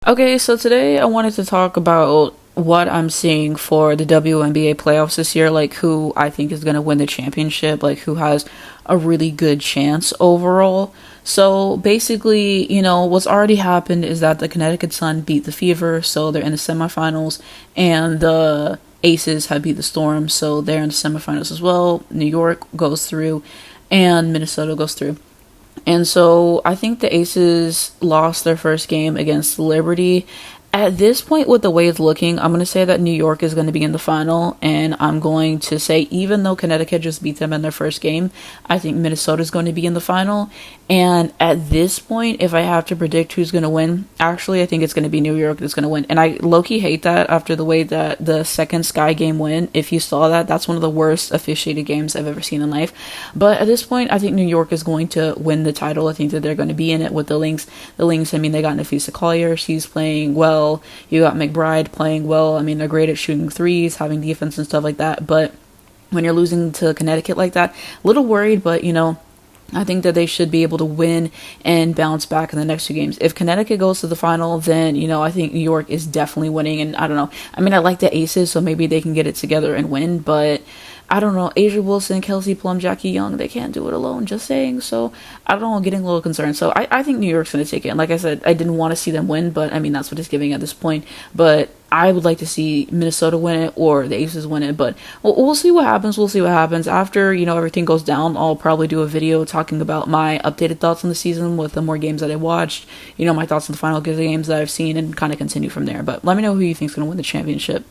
Okay, so today I wanted to talk about what I'm seeing for the WNBA playoffs this year, like who I think is going to win the championship, like who has a really good chance overall. So basically, what's already happened is that the Connecticut Sun beat the Fever, so they're in the semifinals, and the Aces have beat the Storm, so they're in the semifinals as well. New York goes through, and Minnesota goes through. And so I think the Aces lost their first game against Liberty. At this point, with the way it's looking, I'm going to say that New York is going to be in the final. And I'm going to say, even though Connecticut just beat them in their first game, I think Minnesota is going to be in the final. And at this point, if I have to predict who's going to win, actually, I think it's going to be New York that's going to win. And I low-key hate that after the way that the second Sky game went. If you saw that, that's one of the worst officiated games I've ever seen in life. But at this point, I think New York is going to win the title. I think that they're going to be in it with the Lynx. The Lynx, I mean, they got Nafisa Collier. She's playing well. You got McBride playing well. I mean, they're great at shooting threes, having defense and stuff like that. But when you're losing to Connecticut like that, a little worried, but I think that they should be able to win and bounce back in the next two games. If Connecticut goes to the final, then, I think New York is definitely winning. And I don't know. I mean, I like the Aces, so maybe they can get it together and win. But I don't know. Asia Wilson, Kelsey Plum, Jackie Young, they can't do it alone, just saying. So I don't know. I'm getting a little concerned. So I think New York's going to take it. And like I said, I didn't want to see them win, but I mean, that's what it's giving at this point. But I would like to see Minnesota win it or the Aces win it, but we'll see what happens. We'll see what happens after everything goes down. I'll probably do a video talking about my updated thoughts on the season with the more games that I watched, my thoughts on the final games that I've seen, and kind of continue from there. But let me know who you think is going to win the championship.